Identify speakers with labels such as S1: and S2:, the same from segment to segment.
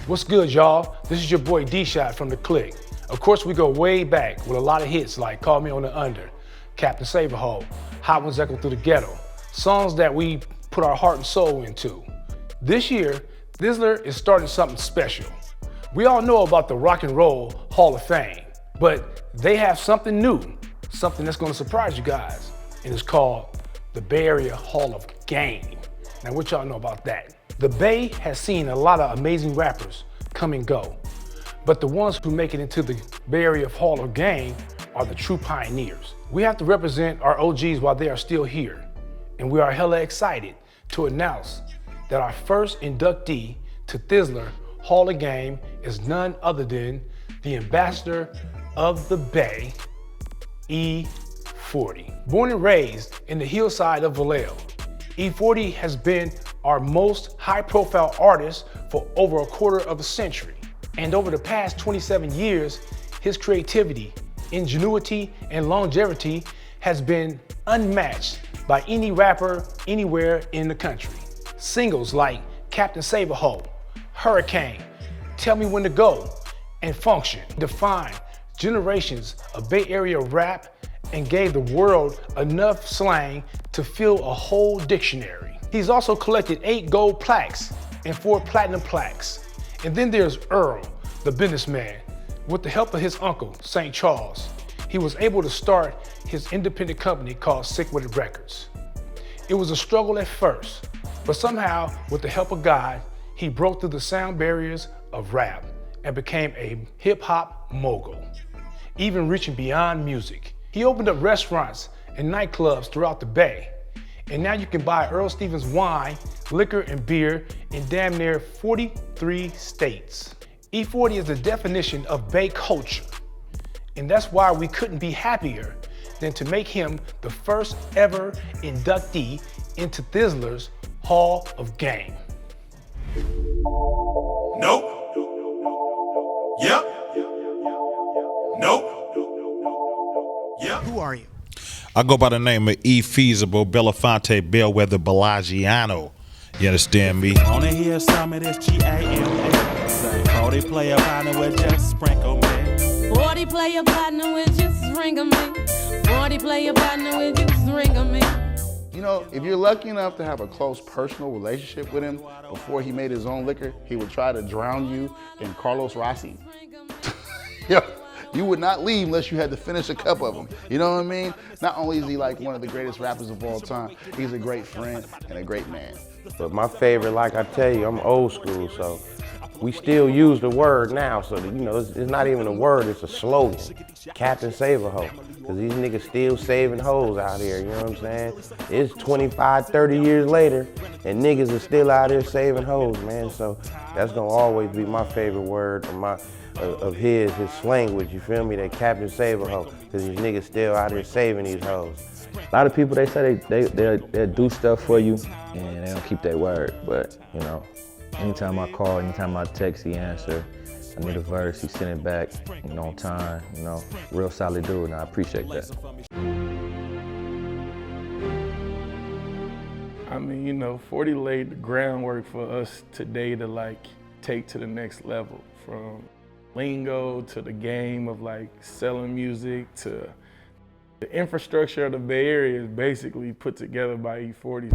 S1: What's good, y'all? This is your boy D-Shot from The Click. Of course, we go way back with a lot of hits like Call Me on the Under, Captain Save-A-Hole, Hot Ones Echo Through the Ghetto, songs that we put our heart and soul into. This year, Thizzler is starting something special. We all know about the Rock and Roll Hall of Fame, but they have something new, something that's gonna surprise you guys, and it's called the Bay Area Hall of Game. Now, what y'all know about that? The Bay has seen a lot of amazing rappers come and go, but the ones who make it into the Bay Area Hall of Game are the true pioneers. We have to represent our OGs while they are still here, and we are hella excited to announce that our first inductee to Thizzler Hall of Game is none other than the ambassador of the Bay, E40. Born and raised in the hillside of Vallejo, E40 has been our most high-profile artist for over a quarter of a century. And over the past 27 years, his creativity, ingenuity, and longevity has been unmatched by any rapper anywhere in the country. Singles like Captain Save-A-Hole, Hurricane, Tell Me When to Go, and Function defined generations of Bay Area rap and gave the world enough slang to fill a whole dictionary. He's also collected 8 gold plaques and 4 platinum plaques. And then there's Earl, the businessman. With the help of his uncle, St. Charles, he was able to start his independent company called Sick With It Records. It was a struggle at first, but somehow, with the help of God, he broke through the sound barriers of rap and became a hip-hop mogul, even reaching beyond music. He opened up restaurants and nightclubs throughout the Bay, and now you can buy Earl Stevens wine, liquor, and beer in damn near 43 states. E40 is the definition of Bay culture, and that's why we couldn't be happier than to make him the first ever inductee into Thizzler's Hall of Game.
S2: Nope. Yep. Nope. Yep.
S3: Who are you?
S4: I go by the name of E-Feasible, Belafonte, Bellwether, Bellaggiano. You understand me?
S5: Wanna hear some of this G-A-M-A? Say, 40 player partner with just sprinkle me.
S6: 40 player partner with just ring of me. 40 player partner with just ring of me.
S3: You know, if you're lucky enough to have a close personal relationship with him before he made his own liquor, he would try to drown you in Carlos Rossi. Yo, you would not leave unless you had to finish a cup of them. You know what I mean? Not only is he like one of the greatest rappers of all time, he's a great friend and a great man.
S7: But my favorite, like I tell you, I'm old school, so we still use the word now, so that, you know, it's not even a word, it's a slogan. Captain Save-A-Hole, because these niggas still saving hoes out here, you know what I'm saying? It's 25, 30 years later, and niggas are still out here saving hoes, man, so that's gonna always be my favorite word of his language, you feel me? That Captain Save-A-Hole, because these niggas still out here saving these hoes.
S8: A lot of people, they say they'll do stuff for you and they don't keep their word, but you know, anytime I call, anytime I text, he answer. I need a verse, he send it back, you know, on time, you know, real solid dude, and I appreciate that.
S9: I mean, you know, 40 laid the groundwork for us today to like take to the next level, from lingo to the game of like selling music to the infrastructure of the Bay Area is basically put together by E40.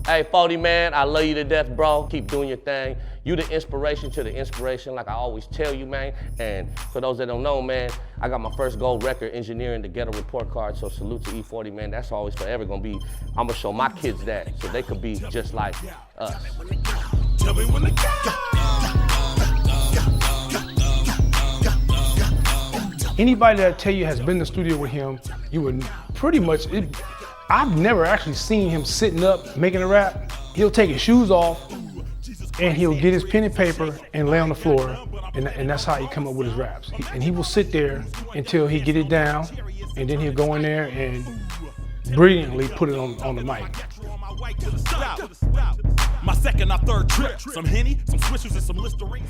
S10: Hey, 40 man, I love you to death, bro. Keep doing your thing. You the inspiration to the inspiration, like I always tell you, man. And for those that don't know, man, I got my first gold record engineering the Ghetto Report Card, so salute to E40, man. That's always forever gonna be, I'm gonna show my kids that, so they could be just like us.
S2: Tell me when to
S1: Anybody that tell you has been in the studio with him, you would pretty much, I've never actually seen him sitting up making a rap. He'll take his shoes off and he'll get his pen and paper and lay on the floor, and that's how he come up with his raps. And he will sit there until he get it down, and then he'll go in there and brilliantly put it on the mic.
S5: My second or third trip, some Henny, some Swishers, and some Listerine.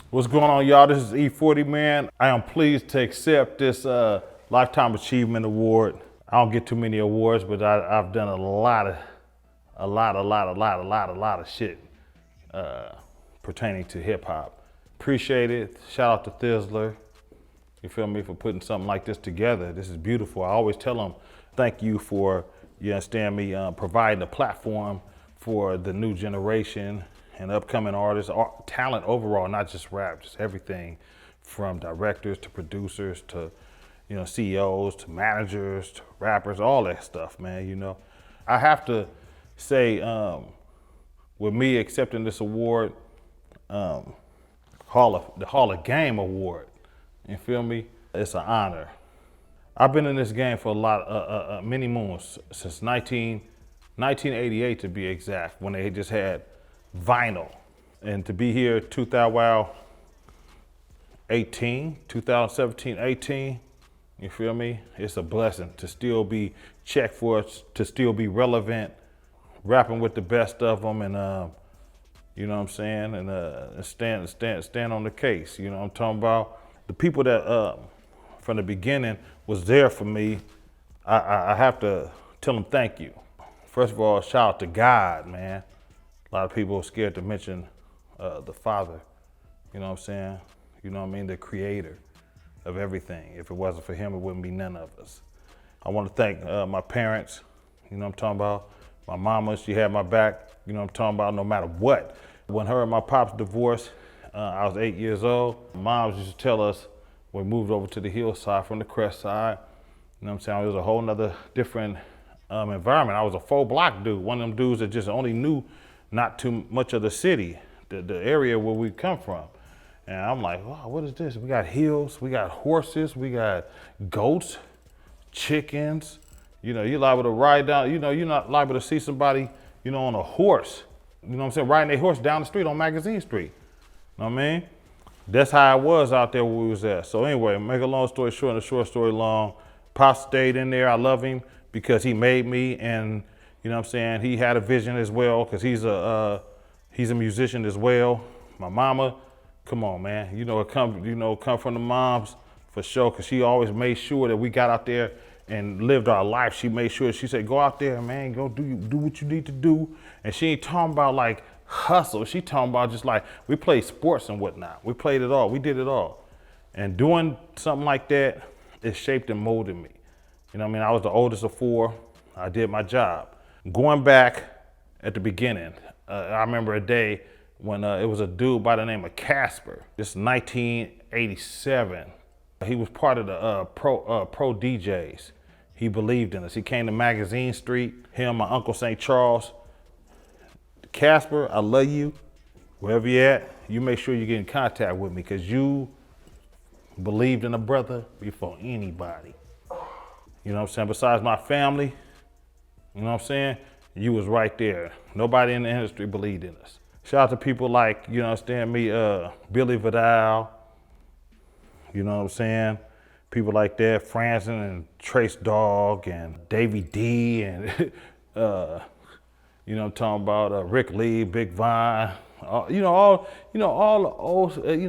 S4: What's going on, y'all? This is E40, man. I am pleased to accept this Lifetime Achievement Award. I don't get too many awards, but I've done a lot a lot of shit pertaining to hip hop. Appreciate it. Shout out to Thizzler. You feel me, for putting something like this together. This is beautiful. I always tell them, thank you for, you understand me, providing a platform for the new generation and upcoming artists, talent overall, not just rap, just everything from directors to producers to, you know, CEOs to managers to rappers, all that stuff, man, you know. I have to say, with me accepting this award, the Hall of Game award, you feel me? It's an honor. I've been in this game for a lot, many moons, since 1988 to be exact, when they just had vinyl. And to be here 2017, 18, you feel me? It's a blessing to still be checked for us, to still be relevant, rapping with the best of them, and you know what I'm saying, and stand on the case. You know what I'm talking about? The people that from the beginning was there for me, I have to tell them thank you. First of all, shout out to God, man. A lot of people are scared to mention the Father, you know what I'm saying? You know what I mean? The creator of everything. If it wasn't for him, it wouldn't be none of us. I want to thank my parents, you know what I'm talking about? My mama, she had my back, you know what I'm talking about, no matter what. When her and my pops divorced, I was 8 years old. Moms used to tell us when we moved over to the hillside from the crest side, you know what I'm saying? It was a whole nother different environment. I was a full block dude, one of them dudes that just only knew not too much of the city, the area where we come from. And I'm like, wow, what is this? We got hills, we got horses, we got goats, chickens. You know, you're liable to ride down, you know, you're not liable to see somebody, you know, on a horse, you know what I'm saying, riding their horse down the street on Magazine Street. You know what I mean? That's how it was out there where we was at. So anyway, make a long story short and a short story long, Pop stayed in there. I love him because he made me, and you know what I'm saying, he had a vision as well, because he's a musician as well. My mama, come on, man, you know, come from the moms for sure, because she always made sure that we got out there and lived our life. She made sure, she said, go out there, man, go do what you need to do. And she ain't talking about like hustle. She talking about just like, we played sports and whatnot. We played it all, we did it all. And doing something like that, it shaped and molded me. You know what I mean? I was the oldest of four. I did my job. Going back at the beginning, I remember a day when it was a dude by the name of Casper. This is 1987. He was part of the pro DJs. He believed in us. He came to Magazine Street, him, my Uncle St. Charles. Casper, I love you. Wherever you at, you make sure you get in contact with me, because you believed in a brother before anybody. You know what I'm saying? Besides my family, you know what I'm saying? You was right there. Nobody in the industry believed in us. Shout out to people like, you know, understand me, Billy Vidal, you know what I'm saying? People like that, Franson and Trace Dogg and Davey D and, you know what I'm talking about, Rick Lee, Big Vine, all the old, you know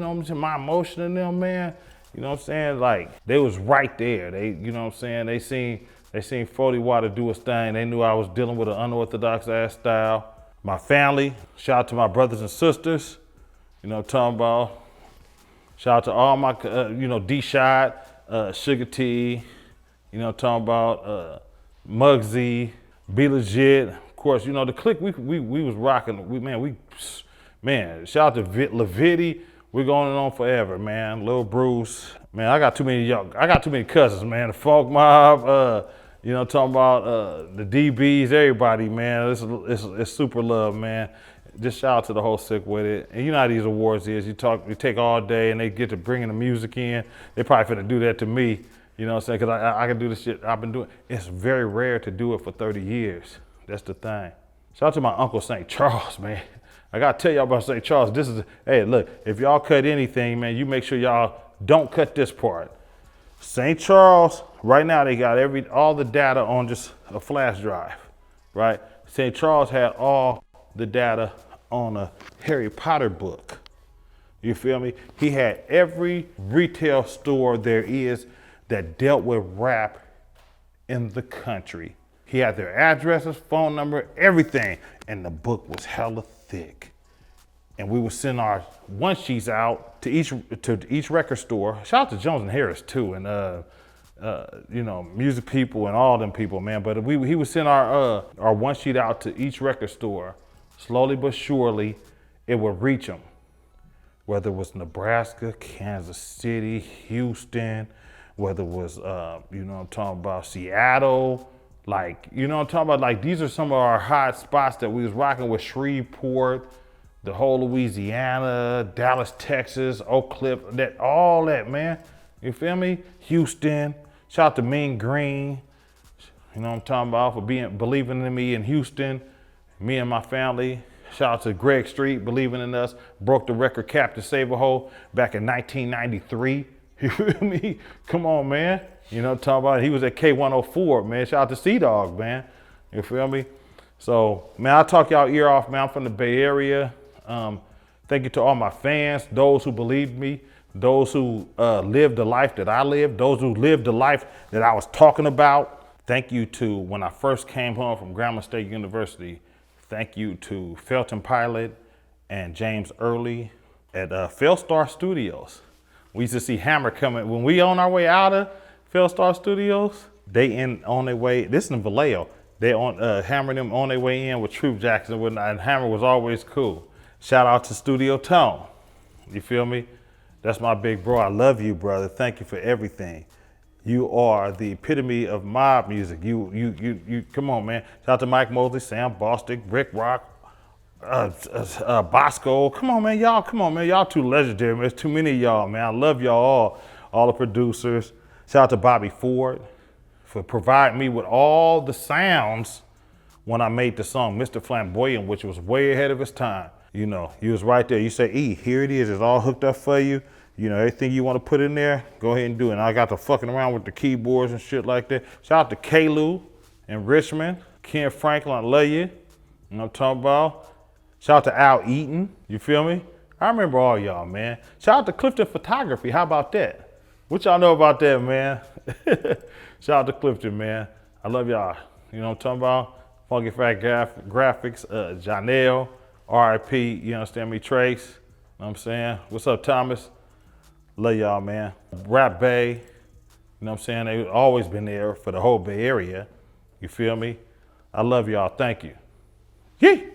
S4: what I'm saying, My Emotion in them, man. You know what I'm saying? Like, they was right there. They, you know what I'm saying? They seen 40 Water do his thing. They knew I was dealing with an unorthodox ass style. My family, shout out to my brothers and sisters, you know what I'm talking about. Shout out to all my, D-Shot, Sugar T, you know what I'm talking about, Muggsy, Be Legit. Of course, you know, the clique, we was rocking, shout out to Levitti. We're going on forever, man. Lil Bruce, man, I got too many cousins, man. The Funk Mob, you know, talking about the DBs, everybody, man. It's super love, man. Just shout out to the whole Sick With It. And you know how these awards is. You take all day and they get to bringing the music in. They probably finna do that to me, you know what I'm saying? Because I can do the shit I've been doing. It's very rare to do it for 30 years. That's the thing. Shout out to my Uncle St. Charles, man. I gotta tell y'all about St. Charles. Hey, look, if y'all cut anything, man, you make sure y'all don't cut this part. St. Charles, right now they got all the data on just a flash drive, right? St. Charles had all the data on a Harry Potter book. You feel me? He had every retail store there is that dealt with rap in the country. He had their addresses, phone number, everything. And the book was hella thick. And we would send our one sheets out to each record store. Shout out to Jones and Harris too, and you know, music people and all them people, man. But he would send our one sheet out to each record store. Slowly but surely, it would reach them. Whether it was Nebraska, Kansas City, Houston, whether it was you know what I'm talking about, Seattle, like, you know what I'm talking about? Like, these are some of our hot spots that we was rocking with. Shreveport, the whole Louisiana, Dallas, Texas, Oak Cliff, all that, man. You feel me? Houston. Shout out to Mean Green. You know what I'm talking about, for believing in me in Houston, me and my family. Shout out to Greg Street, believing in us. Broke the record, Captain Save-A-Hole back in 1993. You feel me? Come on, man. You know what I'm talking about? He was at K104, man. Shout out to Sea-Dog, man. You feel me? So, man, I'll talk y'all ear off, man. I'm from the Bay Area. Thank you to all my fans, those who believed me, those who lived the life that I lived, those who lived the life that I was talking about. Thank you to, when I first came home from Grambling State University, thank you to Felton Pilot and James Early at Felstar Studios. We used to see Hammer coming. When we on our way out of Felstar Studios, they on their way, this is in Vallejo, they Hammer them on their way in with Troop Jackson and whatnot, and Hammer was always cool. Shout out to Studio Tone. You feel me? That's my big bro. I love you, brother. Thank you for everything. You are the epitome of mob music. You come on, man. Shout out to Mike Mosley, Sam Bostic, Rick Rock, Bosco. Come on, man. Y'all too legendary, man. There's too many of y'all, man. I love y'all all the producers. Shout out to Bobby Ford for providing me with all the sounds when I made the song Mr. Flamboyant, which was way ahead of its time. You know, you was right there. You say, E, here it is. It's all hooked up for you. You know, everything you want to put in there, go ahead and do it. And I got to fucking around with the keyboards and shit like that. Shout out to K-Lou in Richmond. Ken Franklin, I love you. You know what I'm talking about? Shout out to Al Eaton. You feel me? I remember all y'all, man. Shout out to Clifton Photography. How about that? What y'all know about that, man? Shout out to Clifton, man. I love y'all. You know what I'm talking about? Funky Fat Graphics, Janelle, R.I.P., you understand me, Trace. You know what I'm saying? What's up, Thomas? Love y'all, man. Rap Bay, you know what I'm saying? They've always been there for the whole Bay Area. You feel me? I love y'all. Thank you. Yee!